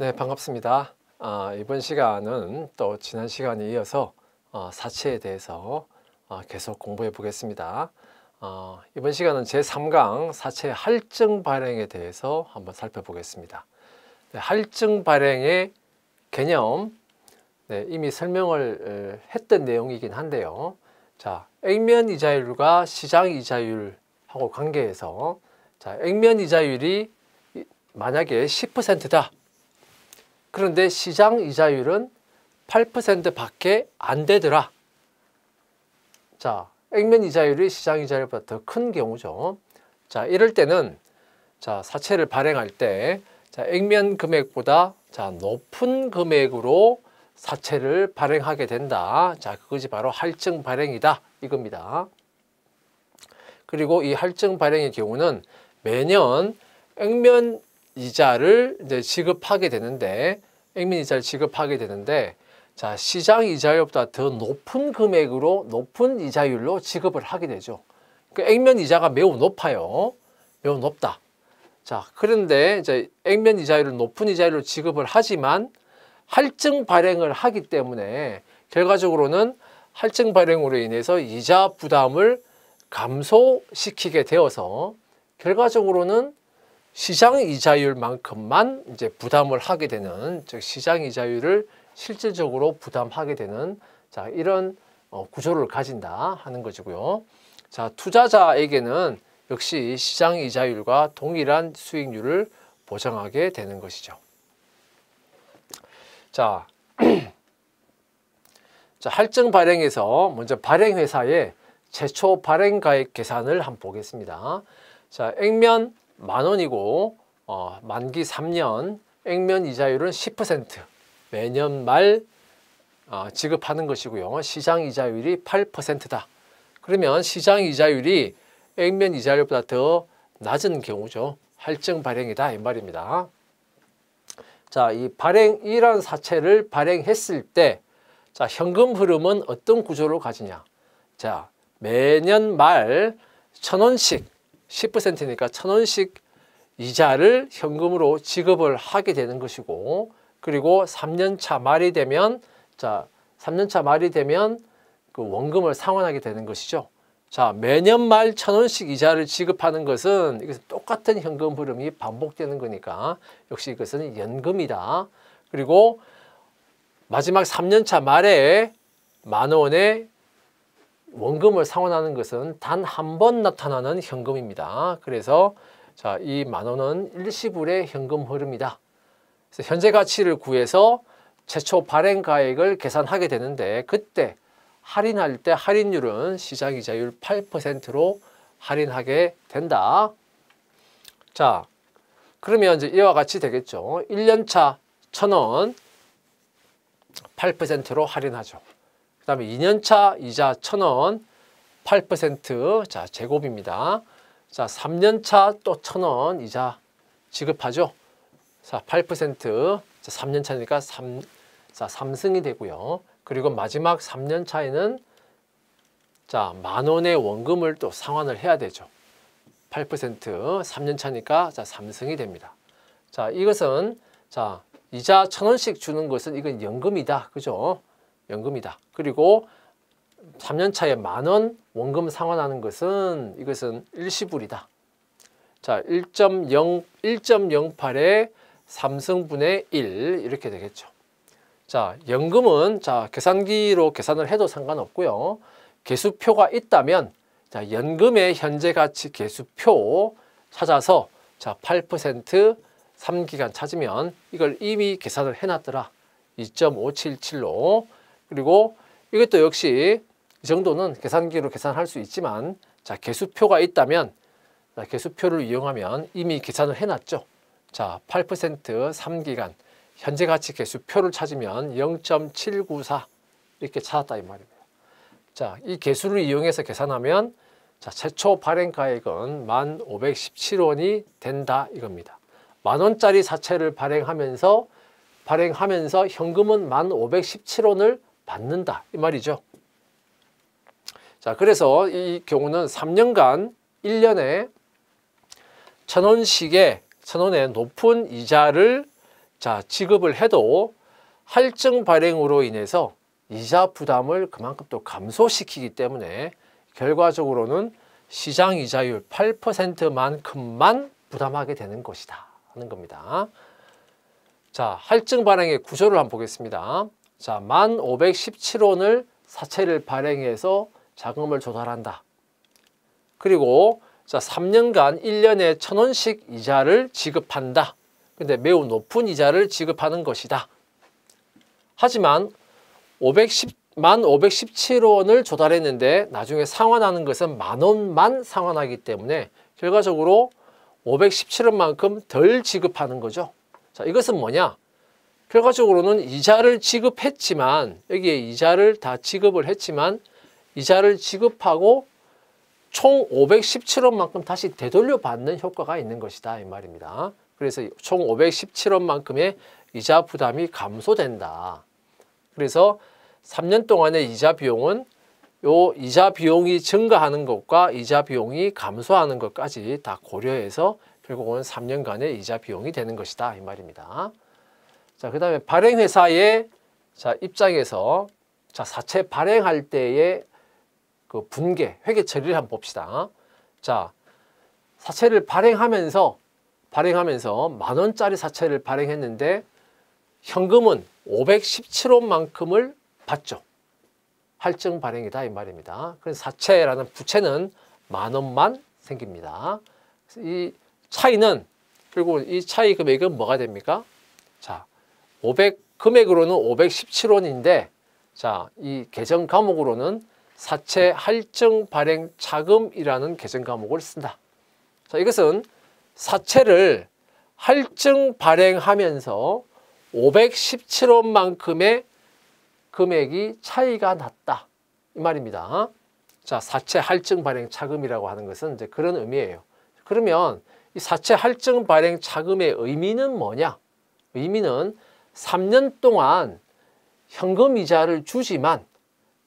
네, 반갑습니다. 이번 시간은 또 지난 시간에 이어서 사채에 대해서 계속 공부해 보겠습니다. 이번 시간은 제3강 사채 할증 발행에 대해서 한번 살펴보겠습니다. 네, 할증 발행의 개념, 이미 설명을 했던 내용이긴 한데요. 자, 액면 이자율과 시장 이자율하고 관계해서, 자, 액면 이자율이 만약에 10%다. 그런데 시장 이자율은 8% 밖에 안 되더라. 자, 액면 이자율이 시장 이자율보다 더 큰 경우죠. 자, 이럴 때는 자, 사채를 발행할 때 자, 액면 금액보다 자, 높은 금액으로 사채를 발행하게 된다. 자, 그것이 바로 할증 발행이다. 이겁니다. 그리고 이 할증 발행의 경우는 매년 액면 이자를 이제 지급하게 되는데, 액면 이자를 지급하게 되는데, 자, 시장 이자율보다 더 높은 금액으로, 높은 이자율로 지급을 하게 되죠. 그 액면 이자가 매우 높아요. 매우 높다. 자, 그런데 이제 액면 이자율을 높은 이자율로 지급을 하지만 할증 발행을 하기 때문에 결과적으로는 할증 발행으로 인해서 이자 부담을 감소시키게 되어서 결과적으로는 시장 이자율만큼만 이제 부담을 하게 되는, 즉 시장 이자율을 실질적으로 부담하게 되는 자, 이런 구조를 가진다 하는 것이고요. 자, 투자자에게는 역시 시장 이자율과 동일한 수익률을 보장하게 되는 것이죠. 자, 자, 할증 발행에서 먼저 발행회사의 최초 발행가액 계산을 한번 보겠습니다. 자, 액면 10,000원이고 만기 3년, 액면 이자율은 10%, 매년 말 지급하는 것이고요. 시장 이자율이 8%다. 그러면 시장 이자율이 액면 이자율보다 더 낮은 경우죠. 할증 발행이다 이 말입니다. 자, 이런 사채를 발행했을 때, 자, 현금 흐름은 어떤 구조를 가지냐? 자, 매년 말 1,000원씩 10%니까 1,000원씩 이자를 현금으로 지급을 하게 되는 것이고, 그리고 3년차 말이 되면, 자, 3년차 말이 되면 그 원금을 상환하게 되는 것이죠. 자, 매년 말 1,000원씩 이자를 지급하는 것은 이것은 똑같은 현금 흐름이 반복되는 거니까 역시 이것은 연금이다. 그리고 마지막 3년차 말에 10,000원의 원금을 상환하는 것은 단 한 번 나타나는 현금입니다. 그래서 자, 이 10,000원은 일시불의 현금 흐름이다. 그래서 현재 가치를 구해서 최초 발행가액을 계산하게 되는데, 그때 할인할 때 할인율은 시장 이자율 8%로 할인하게 된다. 자, 그러면 이제 이와 같이 되겠죠. 1년차 1,000원 8%로 할인하죠. 그 다음에 2년차 이자 1,000원 8% 자, 제곱입니다. 자, 3년차 또 1,000원 이자 지급하죠. 자, 8% 자, 3년차니까 3승이 되고요. 그리고 마지막 3년차에는 자, 10,000원의 원금을 또 상환을 해야 되죠. 8% 3년차니까 자, 3승이 됩니다. 자, 이것은 자, 이자 1,000원씩 주는 것은 이건 연금이다. 그죠? 연금이다. 그리고 3년차에 10,000원 원금 상환하는 것은 이것은 일시불이다. 자, 1.08에 3승분의 1 이렇게 되겠죠. 자, 연금은 자, 계산기로 계산을 해도 상관없고요. 계수표가 있다면 자, 연금의 현재 가치 계수표 찾아서 자, 8% 3기간 찾으면 이걸 이미 계산을 해놨더라. 2.577로. 그리고 이것도 역시 이 정도는 계산기로 계산할 수 있지만, 자, 계수표가 있다면 자, 계수표를 이용하면 이미 계산을 해놨죠. 자, 8% 3기간 현재 가치 계수표를 찾으면 0.794 이렇게 찾았다 이 말입니다. 자, 이 계수를 이용해서 계산하면 자, 최초 발행가액은 1,517원이 된다 이겁니다. 10,000원짜리 사채를 발행하면서 현금은 1,517원을 받는다 이 말이죠. 자, 그래서 이 경우는 3년간 1년에 1,000원씩의 1,000원의 높은 이자를 자, 지급을 해도 할증 발행으로 인해서 이자 부담을 그만큼 또 감소시키기 때문에 결과적으로는 시장 이자율 8%만큼만 부담하게 되는 것이다 하는 겁니다. 자, 할증 발행의 구조를 한번 보겠습니다. 자, 1517원을 사채를 발행해서 자금을 조달한다. 그리고 자, 3년간 1년에 1000원씩 이자를 지급한다. 근데 매우 높은 이자를 지급하는 것이다. 하지만 1517원을 조달했는데 나중에 상환하는 것은 10,000원만 상환하기 때문에 결과적으로 517원만큼 덜 지급하는 거죠. 자, 이것은 뭐냐? 결과적으로는 이자를 지급했지만, 여기에 이자를 다 지급을 했지만 이자를 지급하고 총 517원만큼 다시 되돌려 받는 효과가 있는 것이다 이 말입니다. 그래서 총 517원만큼의 이자 부담이 감소된다. 그래서 3년 동안의 이자 비용은 요 이자 비용이 증가하는 것과 이자 비용이 감소하는 것까지 다 고려해서 결국은 3년간의 이자 비용이 되는 것이다 이 말입니다. 자, 그다음에 발행회사의 입장에서 사채 발행할 때의 그 분계, 회계 처리를 한번 봅시다. 자, 사채를 발행하면서 10,000원짜리 사채를 발행했는데 현금은 517원만큼을 받죠. 할증 발행이다 이 말입니다. 그래서 사채라는 부채는 10,000원만 생깁니다. 이 차이는 결국 이 차이 금액은 뭐가 됩니까? 자, 금액으로는 517원인데 자, 이 계정 과목으로는 사채 할증 발행 자금이라는 계정 과목을 쓴다. 자, 이것은 사채를 할증 발행하면서 517원만큼의 금액이 차이가 났다 이 말입니다. 자, 사채 할증 발행 자금이라고 하는 것은 이제 그런 의미예요. 그러면 이 사채 할증 발행 자금의 의미는 뭐냐? 의미는 3년 동안 현금 이자를 주지만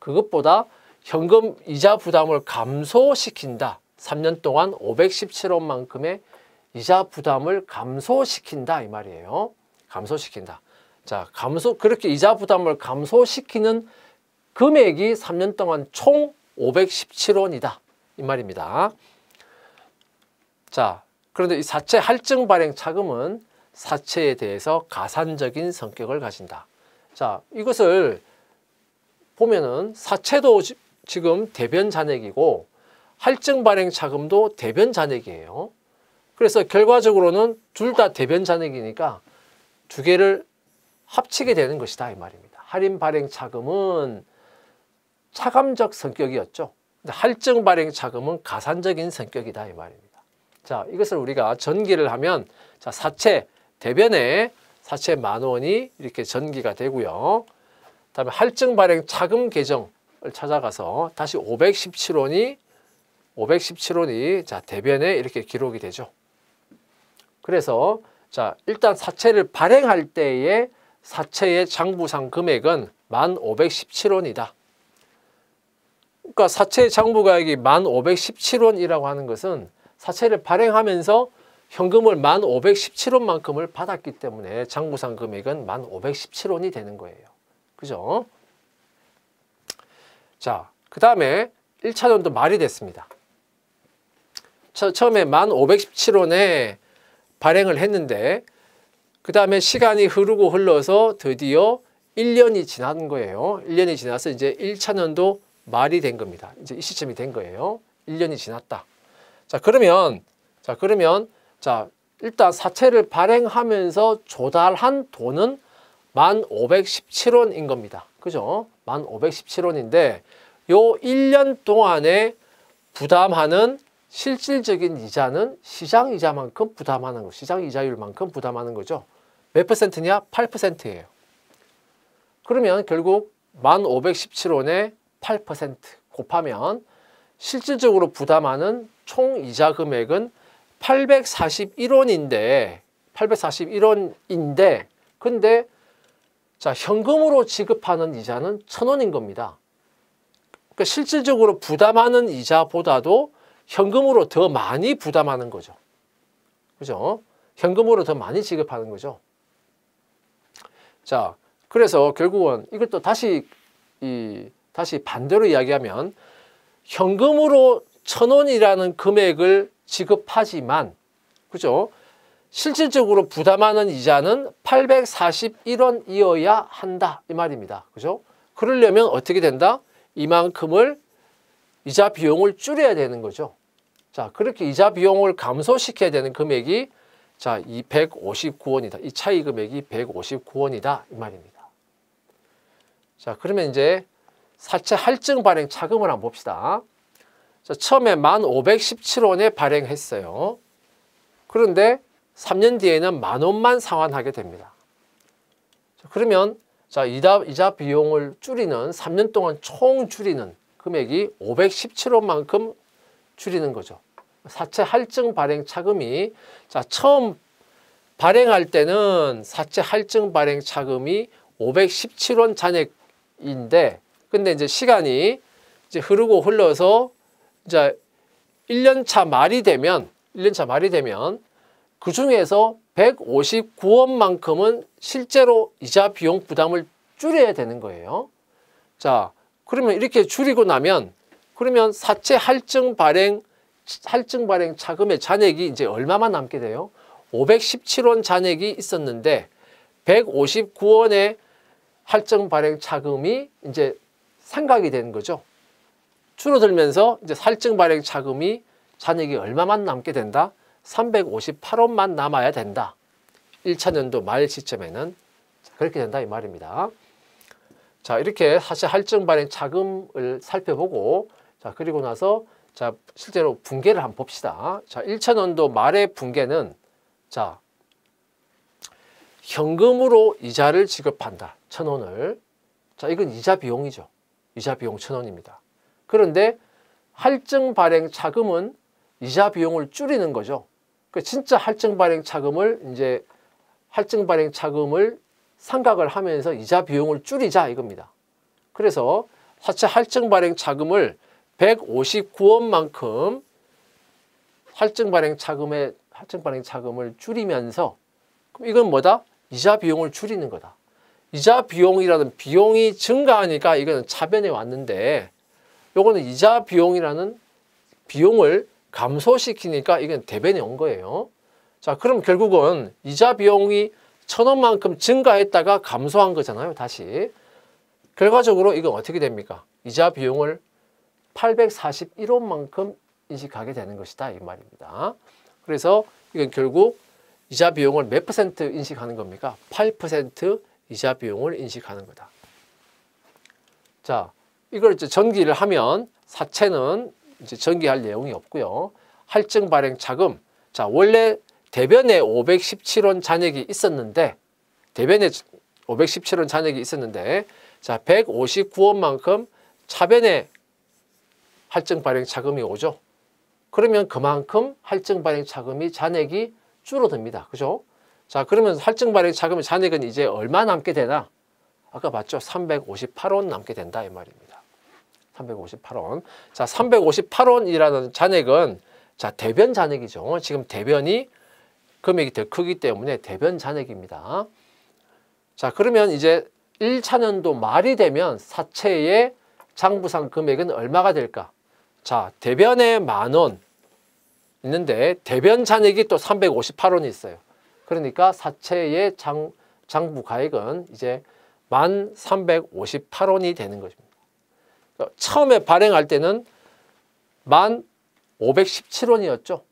그것보다 현금 이자 부담을 감소시킨다. 3년 동안 517원만큼의 이자 부담을 감소시킨다 이 말이에요. 감소시킨다. 자, 그렇게 이자 부담을 감소시키는 금액이 3년 동안 총 517원이다 이 말입니다. 자, 그런데 이 사채 할증 발행 자금은 사채에 대해서 가산적인 성격을 가진다. 자, 이것을 보면은 사채도 지금 대변 잔액이고 할증 발행 자금도 대변 잔액이에요. 그래서 결과적으로는 둘 다 대변 잔액이니까 두 개를 합치게 되는 것이다 이 말입니다. 할인 발행 자금은 차감적 성격이었죠. 근데 할증 발행 자금은 가산적인 성격이다 이 말입니다. 자, 이것을 우리가 전기를 하면 자, 사채 대변에 사채 10,000원이 이렇게 전기가 되고요. 그다음에 할증 발행 자금 계정을 찾아가서 다시 517원이 자, 대변에 이렇게 기록이 되죠. 그래서 자, 일단 사채를 발행할 때의 사채의 장부상 금액은 1517원이다. 그러니까 사채의 장부가액이 1517원이라고 하는 것은 사채를 발행하면서 현금을 1517원만큼을 받았기 때문에 장부상 금액은 1517원이 되는 거예요. 그죠? 자, 그 다음에 1차전도 말이 됐습니다. 처음에 1517원에 발행을 했는데 그 다음에 시간이 흘러서 드디어 1년이 지난 거예요. 1년이 지나서 이제 1차년도 말이 된 겁니다. 이제 이 시점이 된 거예요. 1년이 지났다. 자, 그러면 일단 사채를 발행하면서 조달한 돈은 1517원인 겁니다. 그죠? 1517원인데 요 1년 동안에 부담하는 실질적인 이자는 시장 이자만큼 부담하는 거, 시장 이자율만큼 부담하는 거죠. 몇 퍼센트냐? 8%예요. 그러면 결국 1517원에 8% 곱하면 실질적으로 부담하는 총 이자 금액은 841원인데 근데 자, 현금으로 지급하는 이자는 1,000원인 겁니다. 그러니까 실질적으로 부담하는 이자보다도 현금으로 더 많이 부담하는 거죠. 그죠? 현금으로 더 많이 지급하는 거죠. 자, 그래서 결국은 이것도 다시 반대로 이야기하면 현금으로 1,000원이라는 금액을 지급하지만, 그죠? 실질적으로 부담하는 이자는 841원이어야 한다 이 말입니다. 그죠? 그러려면 어떻게 된다? 이만큼을 이자 비용을 줄여야 되는 거죠. 자, 그렇게 이자 비용을 감소시켜야 되는 금액이 자, 이 159원이다. 이 차이 금액이 159원이다 이 말입니다. 자, 그러면 이제 사채 할증 발행 차금을 한번 봅시다. 자, 처음에 1,517원에 발행했어요. 그런데 3년 뒤에는 10,000원만 상환하게 됩니다. 자, 그러면 자, 이자 비용을 줄이는 3년 동안 총 줄이는 금액이 517원만큼 줄이는 거죠. 사채 할증 발행 차금이 자, 처음 발행할 때는 사채 할증 발행 차금이 517원 잔액인데, 근데 이제 시간이 이제 흘러서 이제 1년차 말이 되면 그 중에서 159원만큼은 실제로 이자 비용 부담을 줄여야 되는 거예요. 자, 그러면 이렇게 줄이고 나면 그러면 사채 할증 발행 차금의 잔액이 이제 얼마만 남게 돼요? 517원 잔액이 있었는데 159원의 할증 발행 차금이 이제 생각이 되는 거죠. 줄어들면서 이제 할증 발행 차금이 잔액이 얼마만 남게 된다? 358원만 남아야 된다. 1차년도 말 시점에는 그렇게 된다 이 말입니다. 자, 이렇게 사실 할증 발행 차금을 살펴보고, 자, 그리고 나서 자, 실제로 붕괴를 한번 봅시다. 자, 1차년도 말의 붕괴는 자, 현금으로 이자를 지급한다. 1,000원을. 자, 이건 이자 비용이죠. 이자 비용 1,000원입니다. 그런데 할증 발행 차금은 이자 비용을 줄이는 거죠. 진짜 할증 발행 차금을 생각을 하면서 이자 비용을 줄이자 이겁니다. 그래서 사채 할증 발행 차금을 159원만큼 할증 발행 차금을 줄이면서, 그럼 이건 뭐다? 이자 비용을 줄이는 거다. 이자 비용이라는 비용이 증가하니까 이거는 차변에 왔는데, 요거는 이자 비용이라는 비용을 감소시키니까 이건 대변에 온 거예요. 자, 그럼 결국은 이자 비용이 1,000원만큼 증가했다가 감소한 거잖아요, 다시. 결과적으로 이건 어떻게 됩니까? 이자 비용을 841원만큼 인식하게 되는 것이다 이 말입니다. 그래서 이건 결국 이자 비용을 몇 퍼센트 인식하는 겁니까? 8% 이자 비용을 인식하는 거다. 자, 이걸 이제 전기를 하면 사채는 이제 전기할 내용이 없고요. 할증 발행 차금. 자, 원래 대변에 517원 잔액이 있었는데, 자, 159원만큼 차변에 할증 발행 차금이 오죠. 그러면 그만큼 할증 발행 차금이 잔액이 줄어듭니다. 그죠? 자, 그러면 할증 발행 차금의 잔액은 이제 얼마 남게 되나? 아까 봤죠? 358원 남게 된다 이 말입니다. 358원. 자, 358원이라는 잔액은 자, 대변 잔액이죠. 지금 대변이 금액이 더 크기 때문에 대변 잔액입니다. 자, 그러면 이제 1차년도 말이 되면 사채의 장부상 금액은 얼마가 될까? 자, 대변에 10,000원 있는데 대변 잔액이 또 358원이 있어요. 그러니까 사채의 장부 가액은 이제 1,358원이 되는 것입니다. 처음에 발행할 때는 1,517원이었죠.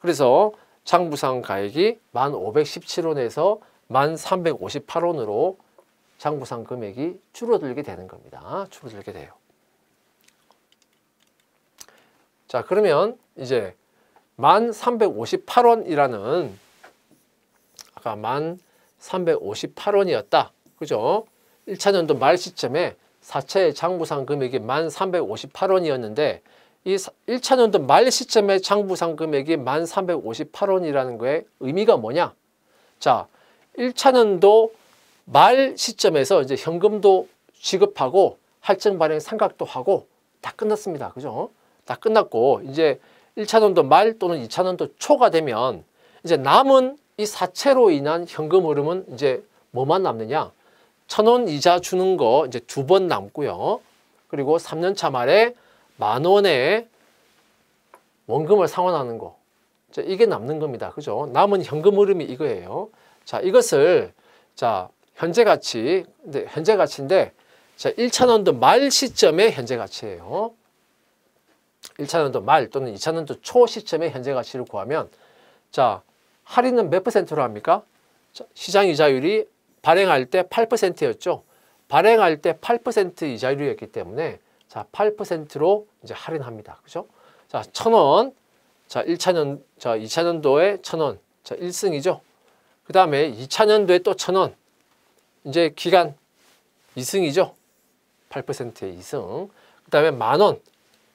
그래서 장부상 가액이 1,517원에서 1,358원으로 장부상 금액이 줄어들게 되는 겁니다. 줄어들게 돼요. 자, 그러면 이제 1,358원이라는 아까 1,358원이었다. 그죠? 1차년도 말 시점에 사채 장부상 금액이 1,358원이었는데 이 1차년도 말 시점에 장부상 금액이 1,358원이라는 거의 의미가 뭐냐? 자, 1차년도 말 시점에서 이제 현금도 지급하고 할증 발행 상각도 하고 다 끝났습니다. 그죠? 다 끝났고 이제 1차년도 말 또는 2차년도 초가 되면 이제 남은 이 사채로 인한 현금 흐름은 이제 뭐만 남느냐? 1,000원 이자 주는 거 이제 2번 남고요. 그리고 3년차 말에 10,000원의 원금을 상환하는 거. 자, 이게 남는 겁니다. 그죠? 남은 현금 흐름이 이거예요. 자, 이것을 자, 현재 가치. 근데 현재 가치인데 자, 1,000원도 말 시점의 현재 가치예요. 1,000원도 말 또는 2,000원도 초 시점의 현재 가치를 구하면 자, 할인은 몇 %로 합니까? 자, 시장 이자율이 발행할 때 8%였죠. 발행할 때 8% 이자율이었기 때문에 자, 8%로 이제 할인합니다. 그죠? 자, 1,000원. 자, 1,000년, 자, 2,000년도에 1,000원. 자, 1승이죠. 그 다음에 2,000년도에 또 1,000원. 이제 기간 2승이죠. 8%의 2승. 그 다음에 10,000원.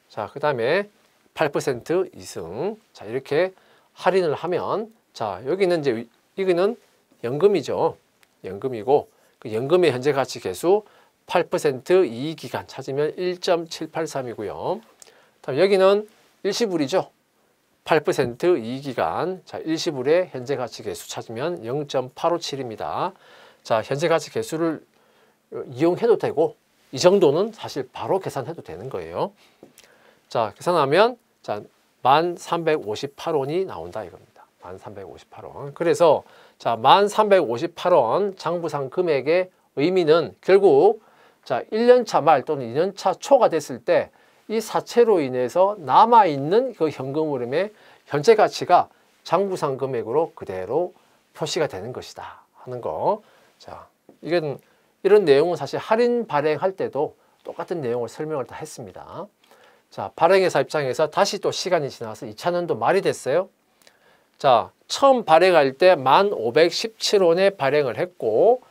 자, 그 다음에 8% 2승. 자, 이렇게 할인을 하면 자, 여기는 이제 이거는 연금이죠. 연금이고 그 연금의 현재 가치 계수 8% 이익기간 찾으면 1.783이고요. 다음 여기는 일시불이죠. 8% 이익기간. 자, 일시불의 현재 가치 계수 찾으면 0.857입니다. 자, 현재 가치 계수를 이용해도 되고 이 정도는 사실 바로 계산해도 되는 거예요. 자, 계산하면 자, 1,358원이 나온다 이겁니다. 1,358원. 그래서 자, 1,358원 장부상 금액의 의미는 결국 자, 1년차 말 또는 2년차 초가 됐을 때 이 사채로 인해서 남아있는 그 현금 흐름의 현재 가치가 장부상 금액으로 그대로 표시가 되는 것이다 하는 거. 자, 이건 이런 내용은 사실 할인 발행할 때도 똑같은 내용을 설명을 다 했습니다. 자, 발행회사 입장에서 다시 또 시간이 지나서 2,000년도 말이 됐어요. 자, 처음 발행할 때 1,517원에 발행을 했고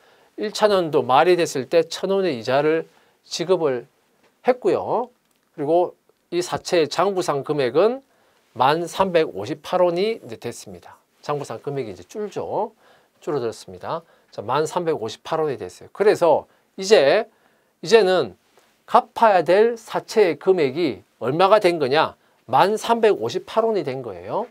1,000년도 말이 됐을 때 1,000원의 이자를 지급을 했고요. 그리고 이 사채의 장부상 금액은 1,358원이 이제 됐습니다. 장부상 금액이 이제 줄죠. 줄어들었습니다. 자, 1,358원이 됐어요. 그래서 이제는 갚아야 될 사채의 금액이 얼마가 된 거냐? 1,358원이 된 거예요.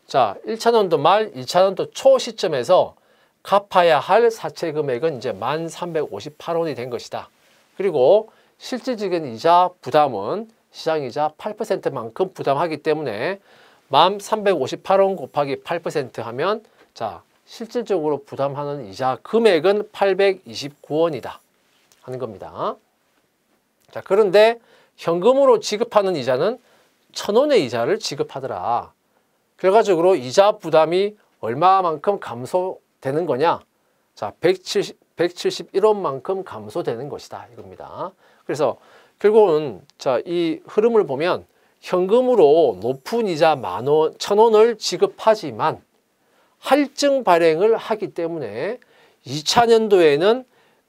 자, 1,000원도 말, 2,000원도 초 시점에서 갚아야 할 사채 금액은 이제 1,358원이 된 것이다. 그리고 실질적인 이자 부담은 시장이자 8%만큼 부담하기 때문에 1,358원 곱하기 8% 하면 자, 실질적으로 부담하는 이자 금액은 829원이다 하는 겁니다. 자, 그런데 현금으로 지급하는 이자는 1,000원의 이자를 지급하더라. 결과적으로 이자 부담이 얼마만큼 감소되는 거냐? 자, 171원만큼 감소되는 것이다 이겁니다. 그래서 결국은 자, 이 흐름을 보면 현금으로 높은 이자 1,000원을 지급하지만 할증 발행을 하기 때문에 2000년도에는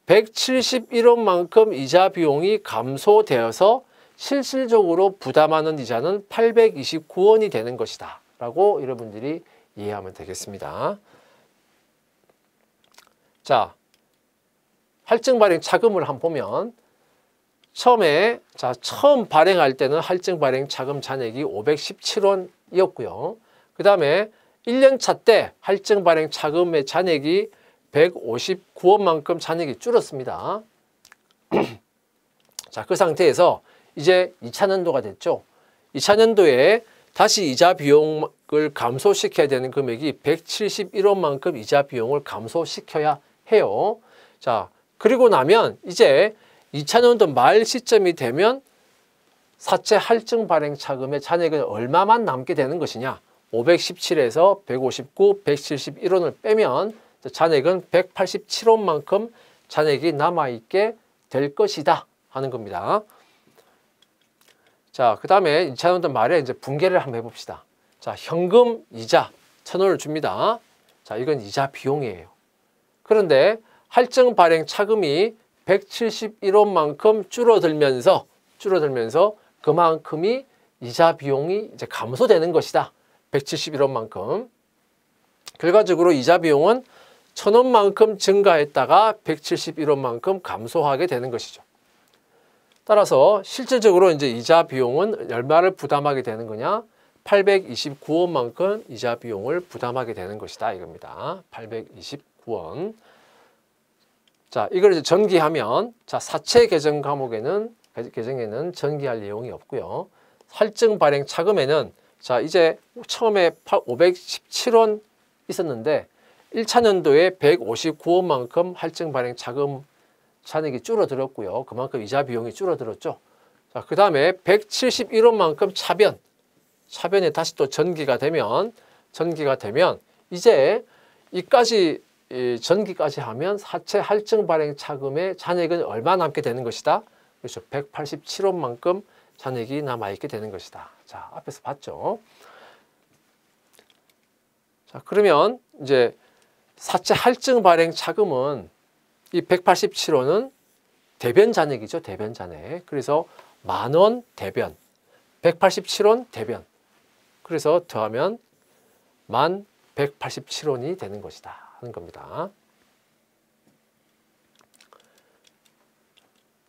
171원만큼 이자 비용이 감소되어서 실질적으로 부담하는 이자는 829원이 되는 것이다 라고 여러분들이 이해하면 되겠습니다. 자, 할증 발행 차금을 한번 보면 처음 발행할 때는 할증 발행 차금 잔액이 517원이었고요. 그 다음에 1년차 때 할증 발행 차금의 잔액이 159원만큼 잔액이 줄었습니다. 자, 그 상태에서 이제 2차년도가 됐죠. 2차년도에 다시 이자 비용을 감소시켜야 되는 금액이 171원만큼 이자 비용을 감소시켜야 해요. 자, 그리고 나면 이제 2차년도 말 시점이 되면 사채 할증 발행 차금의 잔액은 얼마만 남게 되는 것이냐? 517에서 159, 171원을 빼면 잔액은 187원만큼 잔액이 남아있게 될 것이다 하는 겁니다. 자, 그 다음에 2차년도 말에 이제 분개를 한번 해봅시다. 자, 현금 이자 1,000원을 줍니다. 자, 이건 이자 비용이에요. 그런데 할증 발행 차금이 171원만큼 줄어들면서 그만큼이 이자 비용이 이제 감소되는 것이다. 171원만큼. 결과적으로 이자 비용은 1,000원만큼 증가했다가 171원만큼 감소하게 되는 것이죠. 따라서 실질적으로 이제 이자 비용은 얼마를 부담하게 되는 거냐? 829원만큼 이자 비용을 부담하게 되는 것이다 이겁니다. 829원. 자, 이걸 이제 전기하면, 자, 사채 계정 계정에는 전기할 내용이 없고요. 할증 발행 차금에는, 자, 이제 처음에 517원 있었는데 1차 년도에 159원만큼 할증 발행 차금 잔액이 줄어들었고요. 그만큼 이자 비용이 줄어들었죠. 자, 그 다음에 171원만큼 차변에 다시 또 전기가 되면 이제 이까지 전기까지 하면 사채 할증 발행 차금의 잔액은 얼마 남게 되는 것이다? 그렇죠. 187원만큼 잔액이 남아있게 되는 것이다. 자, 앞에서 봤죠. 자, 그러면 이제 사채 할증 발행 차금은 이 187원은 대변 잔액이죠. 대변 잔액. 그래서 만원 대변, 187원 대변. 그래서 더하면 1187원이 되는 것이다 하는 겁니다.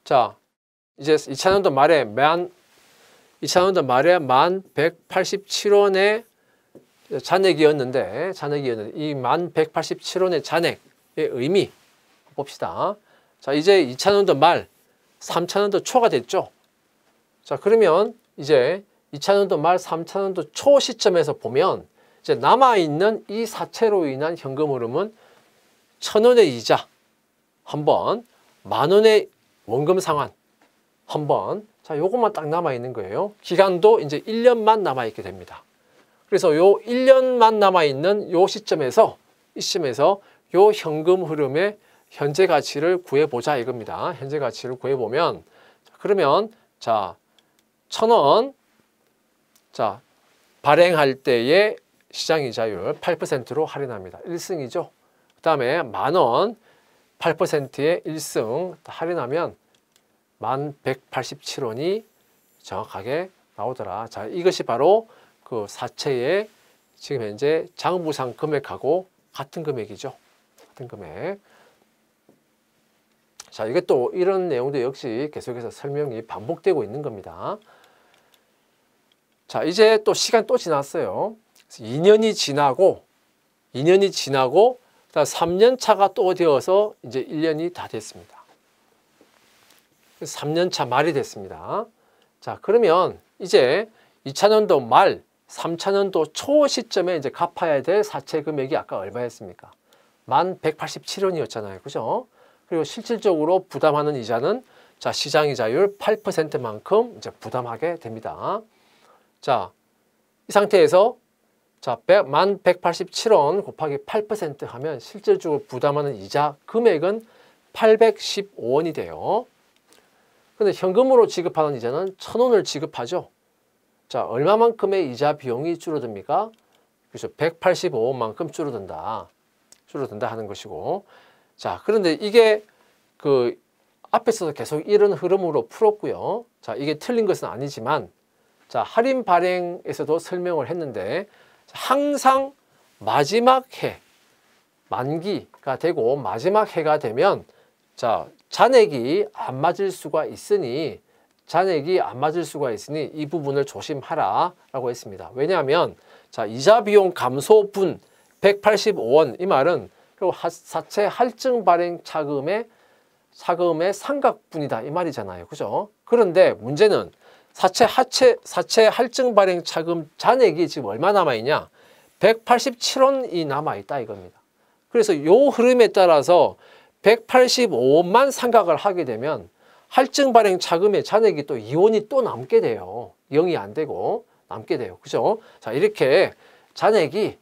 자, 이제 2차년도 말에 1187원의 잔액이었는데 이 1187원의 잔액의 의미 봅시다. 자, 이제 2차년도 말 3차년도 초가 됐죠. 자, 그러면 이제 2차년도 말 3차년도 초 시점에서 보면 이제 남아있는 이 사채로 인한 현금 흐름은 1,000원의 이자 한 번, 만원의 원금 상환 한 번. 자, 요것만 딱 남아있는 거예요. 기간도 이제 1년만 남아있게 됩니다. 그래서 요 1년만 남아있는 요 시점에서 요 현금 흐름의 현재 가치를 구해보자 이겁니다. 현재 가치를 구해보면, 그러면 자, 1,000원, 자, 발행할 때의 시장이자율 8%로 할인합니다. 1승이죠. 그 다음에 만원 8%의 1승 할인하면 1187원이 정확하게 나오더라. 자, 이것이 바로 그 사채의 지금 현재 장부상 금액하고 같은 금액이죠. 같은 금액. 자, 이것도 이런 내용도 역시 계속해서 설명이 반복되고 있는 겁니다. 자, 이제 또 시간 또 지났어요. 2년이 지나고 3년 차가 또 되어서 이제 1년이 다 됐습니다. 3년 차 말이 됐습니다. 자, 그러면 이제 2차년도 말 3차년도 초 시점에 이제 갚아야 될 사채 금액이 아까 얼마였습니까? 1187원이었잖아요. 그죠? 그리고 실질적으로 부담하는 이자는 자, 시장이자율 8%만큼 이제 부담하게 됩니다. 자, 이 상태에서 자, 1187원 곱하기 8% 하면 실질적으로 부담하는 이자 금액은 815원이 돼요. 근데 현금으로 지급하는 이자는 1,000원을 지급하죠. 자, 얼마만큼의 이자 비용이 줄어듭니까? 그래서 185원만큼 줄어든다 하는 것이고. 자, 그런데 이게 그 앞에서도 계속 이런 흐름으로 풀었고요. 자, 이게 틀린 것은 아니지만, 자, 할인 발행에서도 설명을 했는데, 항상 마지막 해, 만기가 되고 마지막 해가 되면, 자, 잔액이 안 맞을 수가 있으니 이 부분을 조심하라 라고 했습니다. 왜냐하면, 자, 이자 비용 감소분 185원, 이 말은 그리고 사채 할증 발행 차금의 삼각분이다 이 말이잖아요. 그죠? 그런데 문제는 사채 할증 발행 차금 잔액이 지금 얼마 남아있냐? 187원이 남아있다 이겁니다. 그래서 요 흐름에 따라서 185원만 상각을 하게 되면 할증 발행 차금의 잔액이 또 2원이 또 남게 돼요. 0이 안 되고 남게 돼요. 그죠? 자, 이렇게 잔액이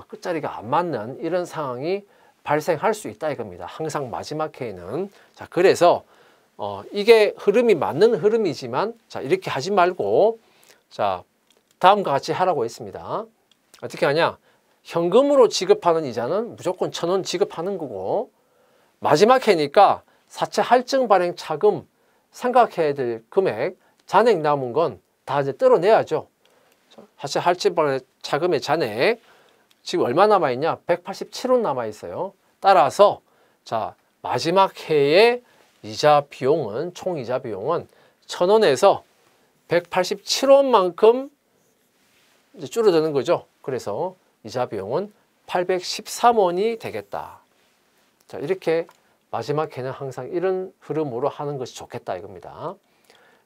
끝자리가 안 맞는 이런 상황이 발생할 수 있다 이겁니다. 항상 마지막 해에는. 자, 그래서 이게 흐름이 맞는 흐름이지만, 자, 이렇게 하지 말고, 자, 다음과 같이 하라고 했습니다. 어떻게 하냐? 현금으로 지급하는 이자는 무조건 1,000원 지급하는 거고, 마지막 해니까 사채 할증 발행 차금 삼각해야 될 금액, 잔액 남은 건 다 이제 뜯어내야죠. 사채 할증 발행 차금의 잔액 지금 얼마 남아있냐? 187원 남아있어요. 따라서 자, 마지막 해의 이자 비용은, 총 이자 비용은 1,000원에서 187원만큼 이제 줄어드는 거죠. 그래서 이자 비용은 813원이 되겠다. 자, 이렇게 마지막 해는 항상 이런 흐름으로 하는 것이 좋겠다 이겁니다.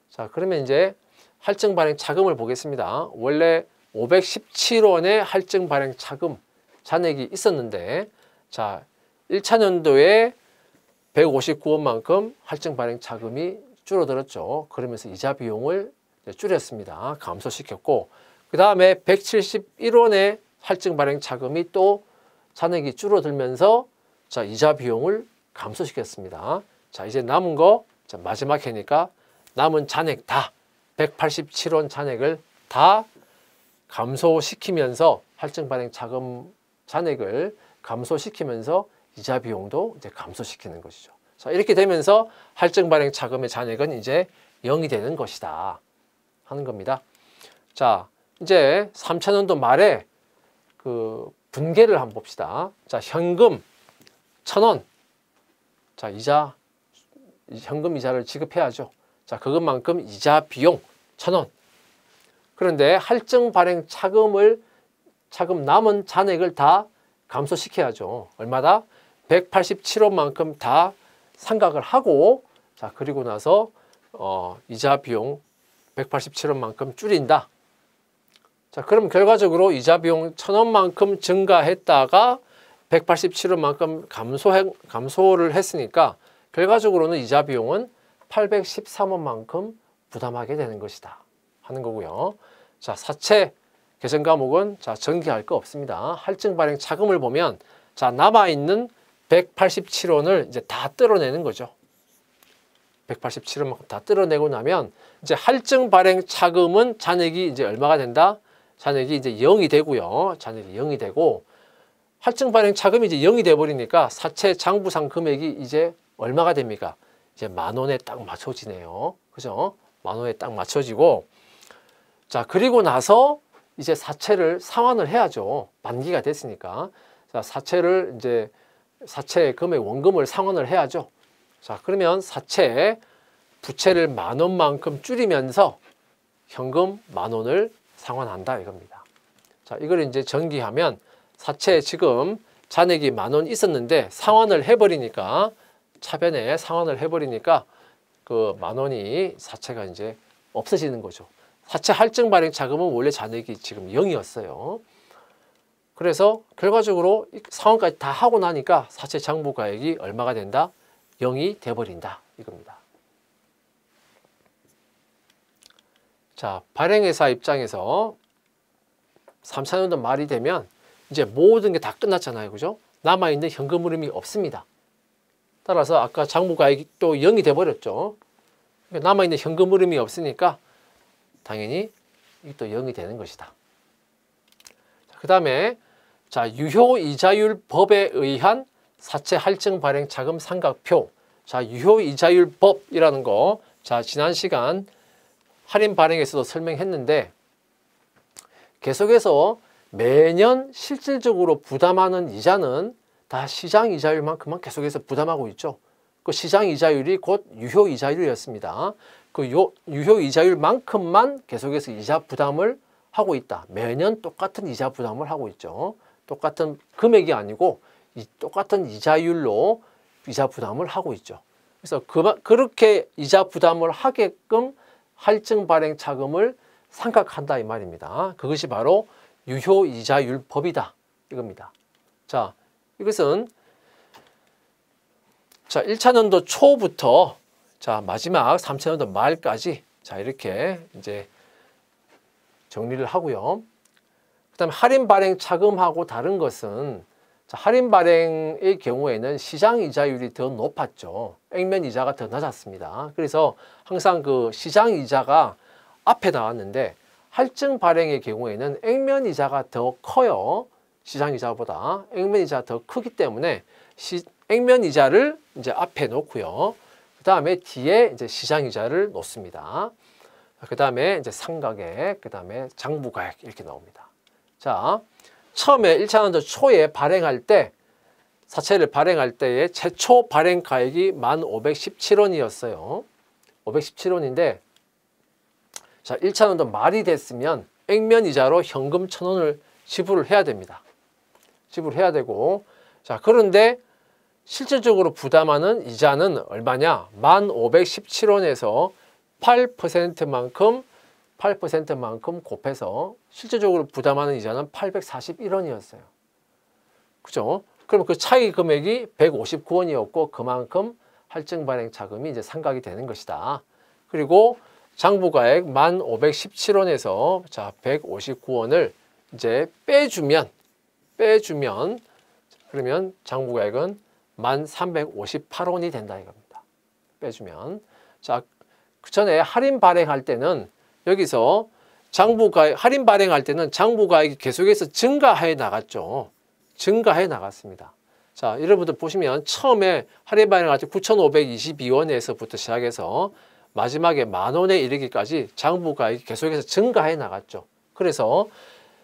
자, 그러면 이제 할증 발행 차금을 보겠습니다. 원래 517원의 할증 발행 차금 잔액이 있었는데, 자, 1차 년도에 159원만큼 할증 발행 차금이 줄어들었죠. 그러면서 이자 비용을 줄였습니다. 감소시켰고, 그 다음에 171원의 할증 발행 차금이 또 잔액이 줄어들면서 자, 이자 비용을 감소시켰습니다. 자, 이제 남은 거, 자, 마지막 해니까 남은 잔액 다 187원 잔액을 다 감소시키면서 할증 발행 차금 잔액을 감소시키면서 이자 비용도 이제 감소시키는 것이죠. 자, 이렇게 되면서 할증 발행 차금의 잔액은 이제 0이 되는 것이다 하는 겁니다. 자, 이제 3차년도 말에 그 분계를 한번 봅시다. 자, 현금 1,000원. 자, 현금 이자를 지급해야죠. 자, 그것만큼 이자 비용 1,000원. 그런데 할증 발행 차금 남은 잔액을 다 감소시켜야죠. 얼마다? 187원만큼 다 상각을 하고, 자, 그리고 나서 이자 비용 187원만큼 줄인다. 자, 그럼 결과적으로 이자 비용 1,000원만큼 증가했다가 187원만큼 감소를 했으니까 결과적으로는 이자 비용은 813원만큼 부담하게 되는 것이다 하는 거고요. 자, 사채 개정 과목은 자, 전개할 거 없습니다. 할증 발행 차금을 보면 자, 남아있는 187원을 이제 다 뜯어내는 거죠. 187원만큼 다 뜯어내고 나면 이제 할증 발행 차금은 잔액이 이제 얼마가 된다? 잔액이 이제 0이 되고요. 잔액이 0이 되고, 할증 발행 차금이 이제 0이 돼 버리니까 사채 장부상 금액이 이제 얼마가 됩니까? 이제 10,000원에 딱 맞춰지네요. 그죠? 10,000원에 딱 맞춰지고, 자, 그리고 나서 이제 사채를 상환을 해야죠. 만기가 됐으니까. 자, 사채 금액 원금을 상환을 해야죠. 자, 그러면 사채 부채를 10,000원만큼 줄이면서 현금 10,000원을 상환한다 이겁니다. 자, 이걸 이제 전기하면 사채 지금 잔액이 10,000원 있었는데 상환을 해버리니까, 차변에 상환을 해버리니까 그 10,000원이 사채가 이제 없어지는 거죠. 사채 할증 발행 자금은 원래 잔액이 지금 0이었어요. 그래서 결과적으로 상환까지 다 하고 나니까 사채 장부가액이 얼마가 된다? 0이 돼버린다 이겁니다. 자, 발행회사 입장에서 3차년도 말이 되면 이제 모든 게 다 끝났잖아요. 그죠? 남아있는 현금 흐름이 없습니다. 따라서 아까 장부가액이 또 0이 돼버렸죠. 남아있는 현금 흐름이 없으니까 당연히 이게 또 0이 되는 것이다. 그 다음에 자, 유효이자율 법에 의한 사채 할증 발행 자금 삼각표. 자, 유효이자율 법이라는 거, 자, 지난 시간 할인 발행에서도 설명했는데, 계속해서 매년 실질적으로 부담하는 이자는 다 시장 이자율만큼만 계속해서 부담하고 있죠. 그 시장 이자율이 곧 유효 이자율이었습니다. 그 유효 이자율만큼만 계속해서 이자 부담을 하고 있다. 매년 똑같은 이자 부담을 하고 있죠. 똑같은 금액이 아니고 똑같은 이자율로 이자 부담을 하고 있죠. 그래서 그렇게 이자 부담을 하게끔 할증 발행 차금을 상각한다 이 말입니다. 그것이 바로 유효 이자율 법이다 이겁니다. 자, 이것은 자, 1차년도 초부터 자, 마지막 3차년도 말까지 자, 이렇게 이제 정리를 하고요. 그다음에 할인 발행 차금하고 다른 것은 자, 할인 발행의 경우에는 시장 이자율이 더 높았죠. 액면 이자가 더 낮았습니다. 그래서 항상 그 시장 이자가 앞에 나왔는데, 할증 발행의 경우에는 액면 이자가 더 커요. 시장 이자보다 액면 이자가 더 크기 때문에 액면 이자를 이제 앞에 놓고요. 그 다음에 뒤에 이제 시장 이자를 놓습니다. 그 다음에 이제 상가액, 그 다음에 장부가액 이렇게 나옵니다. 자, 처음에 1차년도 초에 발행할 때, 사채를 발행할 때의 최초 발행 가액이 1,517원이었어요. 517원인데, 자, 1차년도 말이 됐으면 액면 이자로 현금 1,000원을 지불을 해야 됩니다. 지불해야 되고, 자, 그런데 실질적으로 부담하는 이자는 얼마냐? 1517원에서 8%만큼 곱해서 실질적으로 부담하는 이자는 841원이었어요. 그죠? 그럼 그 차이 금액이 159원이었고 그만큼 할증 발행 차금이 이제 상각이 되는 것이다. 그리고 장부가액 1517원에서 자 159원을 이제 빼주면 그러면 장부가액은 1358원이 된다 이겁니다. 빼주면 자 그 전에 할인 발행할 때는 여기서 장부가액 할인 발행할 때는 장부가액이 계속해서 증가해 나갔죠. 증가해 나갔습니다. 자, 여러분들 보시면 처음에 할인 발행할 때 9,522원에서부터 시작해서 마지막에 10,000원에 이르기까지 장부가액이 계속해서 증가해 나갔죠. 그래서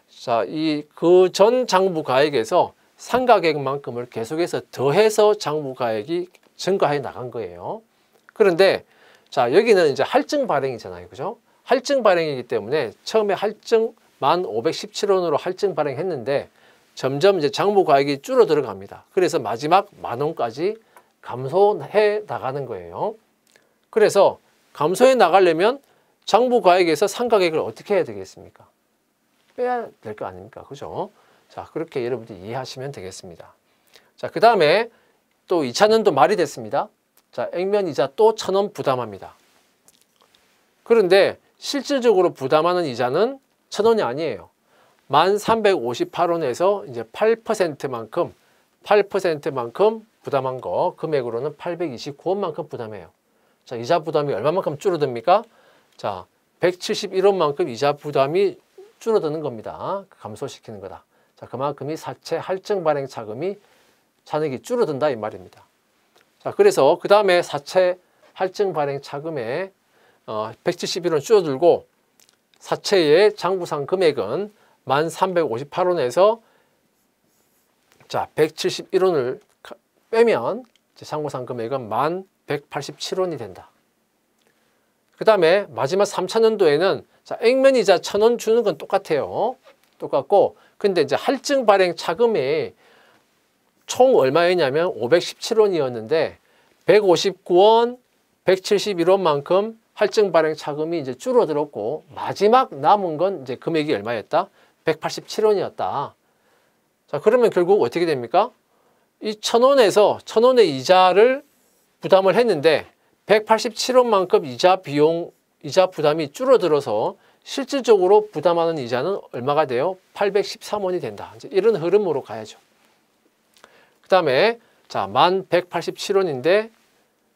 자, 그 전 장부가액에서 상가액만큼을 계속해서 더해서 장부가액이 증가해 나간 거예요. 그런데 자, 여기는 이제 할증 발행이잖아요. 그죠? 할증 발행이기 때문에 처음에 할증 1517원으로 할증 발행했는데 점점 이제 장부가액이 줄어들어 갑니다. 그래서 마지막 10,000원까지 감소해 나가는 거예요. 그래서 감소해 나가려면 장부가액에서 상가액을 어떻게 해야 되겠습니까? 빼야 될 거 아닙니까? 그죠? 자, 그렇게 여러분들이 이해하시면 되겠습니다. 자, 그 다음에 또 2차년도 말이 됐습니다. 자, 액면이자 또 1,000원 부담합니다. 그런데 실질적으로 부담하는 이자는 1,000원이 아니에요. 1358원에서 이제 8%만큼 부담한 거 금액으로는 829원만큼 부담해요. 자, 이자 부담이 얼마만큼 줄어듭니까? 자, 171원만큼 이자 부담이 줄어드는 겁니다. 감소시키는 거다. 자, 그만큼이 사채 할증 발행 차금이 잔액이 줄어든다 이 말입니다. 자, 그래서 그 다음에 사채 할증 발행 차금에 171원 줄어들고 사채의 장부상 금액은 1358원에서 자 171원을 빼면 장부상 금액은 1187원이 된다. 그 다음에 마지막 3차년도에는 자 액면이자 1,000원 주는 건 똑같아요. 똑같고 근데 이제 할증 발행 차금이 총 얼마였냐면 517원이었는데 159원, 171원만큼 할증 발행 차금이 이제 줄어들었고 마지막 남은 건 이제 금액이 얼마였다? 187원이었다. 자, 그러면 결국 어떻게 됩니까? 이 1,000원에서 1,000원의 이자를 부담을 했는데 187원만큼 이자 부담이 줄어들어서 실질적으로 부담하는 이자는 얼마가 돼요? 813원이 된다. 이제 이런 흐름으로 가야죠. 그 다음에 자 1187원인데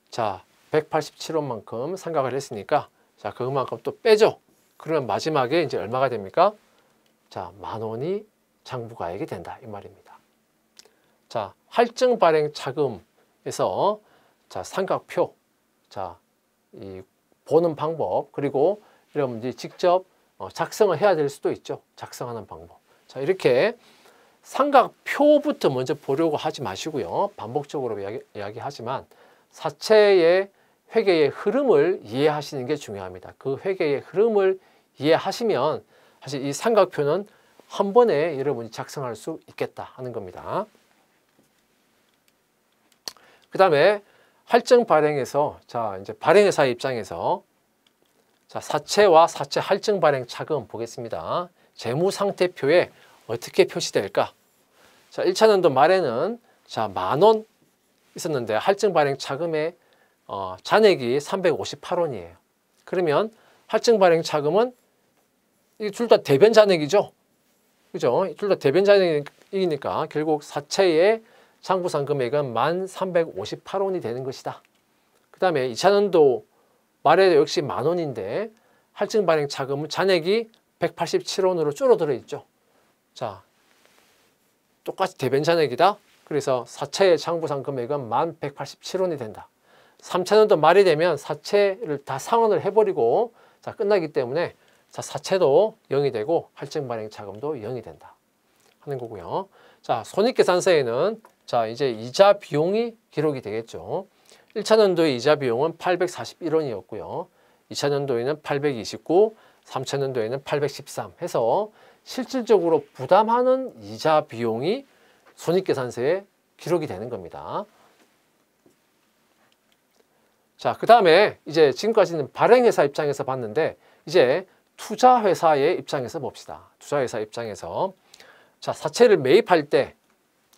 자 187원만큼 상각을 했으니까 자 그만큼 또 빼죠. 그러면 마지막에 이제 얼마가 됩니까? 자 10,000원이 장부가액이 된다 이 말입니다. 자 할증 발행 차금에서 자 삼각표 자 이 보는 방법 그리고 여러분들이 직접 작성을 해야 될 수도 있죠. 작성하는 방법. 자 이렇게 삼각표부터 먼저 보려고 하지 마시고요. 반복적으로 이야기하지만 사채의 회계의 흐름을 이해하시는 게 중요합니다. 그 회계의 흐름을 이해하시면 사실 이 삼각표는 한 번에 여러분이 작성할 수 있겠다 하는 겁니다. 그 다음에 할증 발행에서 자 이제 발행회사 입장에서 자 사채와 사채 할증 발행 차금 보겠습니다. 재무상태표에 어떻게 표시될까? 자 1차년도 말에는 자 10,000원 있었는데 할증 발행 차금의 잔액이 358원이에요. 그러면 할증 발행 차금은 이 둘 다 대변 잔액이죠. 그죠? 둘 다 대변 잔액이니까 결국 사채의 장부상 금액은 1358원이 되는 것이다. 그 다음에 2차년도 말에 역시 10,000원인데 할증 발행 차금은 잔액이 187원으로 줄어들어 있죠. 자, 똑같이 대변 잔액이다. 그래서 사채의 장부상 금액은 1187원이 된다. 3차년도 말이 되면 사채를 다 상환을 해버리고 자 끝나기 때문에 자 사채도 0이 되고 할증 발행 차금도 0이 된다 하는 거고요. 자 손익계산서에는 자 이제 이자 비용이 기록이 되겠죠. 1차년도의 이자 비용은 841원이었고요. 2차년도에는 829, 3차년도에는 813 해서 실질적으로 부담하는 이자 비용이 손익계산서에 기록이 되는 겁니다. 자, 그 다음에 이제 지금까지는 발행회사 입장에서 봤는데 이제 투자회사의 입장에서 봅시다. 투자회사 입장에서 자, 사채를 매입할 때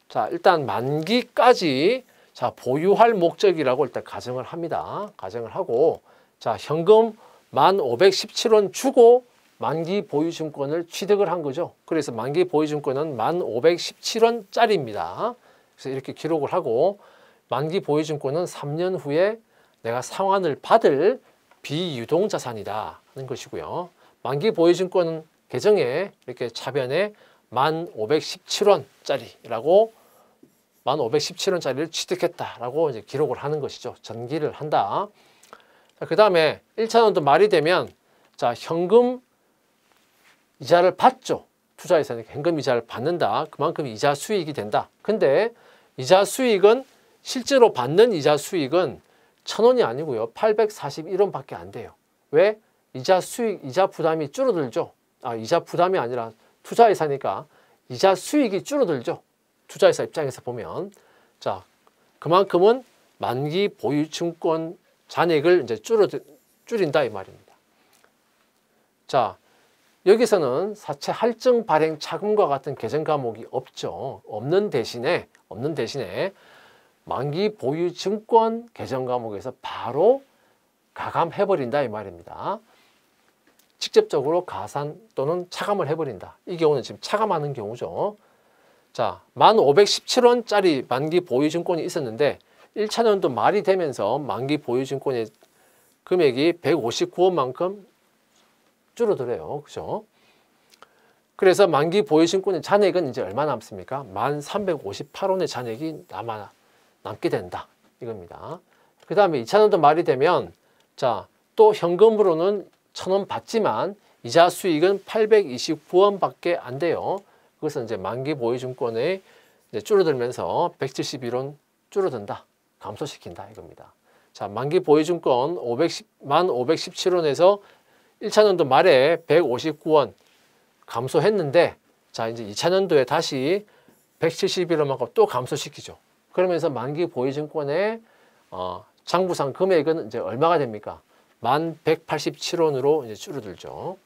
자, 일단 만기까지 자, 보유할 목적이라고 일단 가정을 합니다. 가정을 하고 자, 현금 1,517원 주고 만기 보유증권을 취득을 한 거죠. 그래서 만기 보유증권은 1,517원짜리입니다. 그래서 이렇게 기록을 하고 만기 보유증권은 3년 후에 내가 상환을 받을 비유동자산이다 하는 것이고요. 만기 보유증권 계정에 이렇게 차변에 1,517원짜리라고 1,517원짜리를 취득했다라고 이제 기록을 하는 것이죠. 전기를 한다. 그 다음에 1차원도 말이 되면 자, 현금 이자를 받죠. 투자회사니까 현금 이자를 받는다. 그만큼 이자 수익이 된다. 근데 이자 수익은 실제로 받는 이자 수익은 1,000원이 아니고요. 841원밖에 안 돼요. 왜? 이자 수익, 이자 부담이 줄어들죠. 이자 부담이 아니라 투자회사니까 이자 수익이 줄어들죠. 투자회사 입장에서 보면 자, 그만큼은 만기 보유증권 잔액을 이제 줄인다 이 말입니다. 자, 여기서는 사채 할증 발행 차금과 같은 개정 과목이 없죠. 없는 대신에 만기 보유증권 개정 과목에서 바로 가감해버린다 이 말입니다. 직접적으로 가산 또는 차감을 해버린다. 이 경우는 지금 차감하는 경우죠. 자, 1,517원짜리 만기 보유증권이 있었는데 1차년도 말이 되면서 만기 보유증권의 금액이 159원만큼 줄어들어요. 그죠? 그래서 만기 보유증권의 잔액은 이제 얼마 남습니까? 1,358원의 잔액이 남게 된다. 이겁니다. 그 다음에 2차년도 말이 되면 자, 또 현금으로는 1,000원 받지만 이자 수익은 829원밖에 안 돼요. 그것은 이제 만기 보유증권에 이제 줄어들면서 171원 줄어든다. 감소시킨다 이겁니다. 자, 만기 보유증권 1,517원에서 1차년도 말에 159원 감소했는데 자, 이제 2차년도에 다시 171원만큼 또 감소시키죠. 그러면서 만기 보유증권의 장부상 금액은 이제 얼마가 됩니까? 1,187원으로 이제 줄어들죠.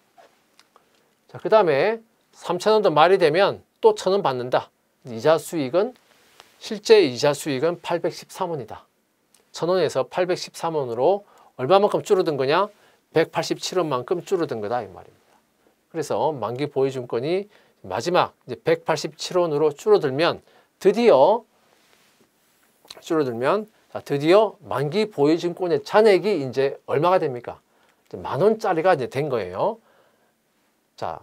자, 그 다음에 3차년도 말이 되면 또 1,000원 받는다. 이자 수익은 실제 이자 수익은 813원이다. 1,000원에서 813원으로 얼마만큼 줄어든 거냐? 187원만큼 줄어든 거다 이 말입니다. 그래서 만기 보유증권이 마지막 이제 187원으로 줄어들면 드디어 만기 보유증권의 잔액이 이제 얼마가 됩니까? 이제 10,000원짜리가 이제 된 거예요. 자,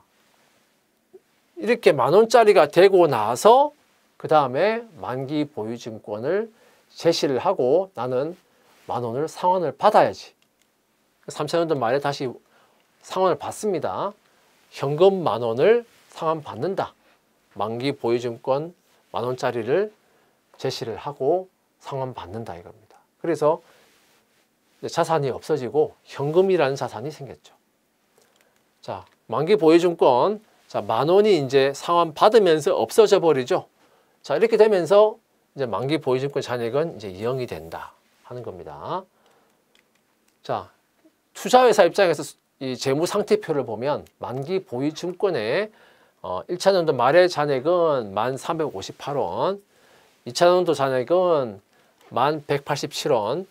이렇게 10,000원짜리가 되고 나서 그 다음에 만기 보유증권을 제시를 하고 나는 10,000원을 상환을 받아야지. 3차년도 말에 다시 상환을 받습니다. 현금 10,000원을 상환 받는다. 만기 보유증권 10,000원짜리를 제시를 하고 상환 받는다 이겁니다. 그래서 자산이 없어지고 현금이라는 자산이 생겼죠. 자, 만기 보유증권 자, 10,000원이 이제 상환 받으면서 없어져 버리죠. 자, 이렇게 되면서 이제 만기 보유증권 잔액은 이제 0이 된다 하는 겁니다. 자, 투자회사 입장에서 이 재무 상태표를 보면 만기 보유증권의 1차년도 말의 잔액은 1,358원, 2차년도 잔액은 1,187원,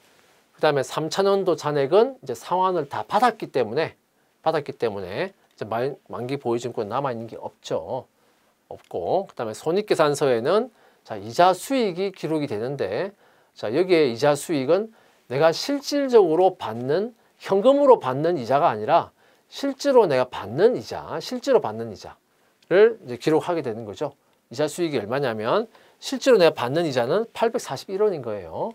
그 다음에 3차년도 잔액은 이제 상환을 다 받았기 때문에 이제 만기 보유증권 남아있는 게 없죠. 없고, 그 다음에 손익계산서에는 자, 이자 수익이 기록이 되는데 자, 여기에 이자 수익은 내가 실질적으로 받는 현금으로 받는 이자가 아니라 실제로 내가 받는 이자, 실제로 받는 이자를 이제 기록하게 되는 거죠. 이자 수익이 얼마냐면 실제로 내가 받는 이자는 841원인 거예요.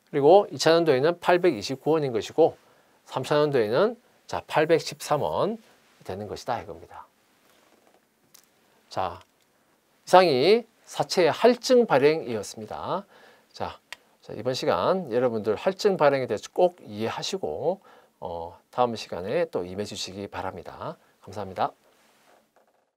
그리고 2차년도에는 829원인 것이고 3차년도에는 자, 813원 되는 것이다 이겁니다. 자, 이상이 사채의 할증 발행이었습니다. 자, 이번 시간 여러분들 할증 발행에 대해서 꼭 이해하시고 다음 시간에 또 임해 주시기 바랍니다. 감사합니다.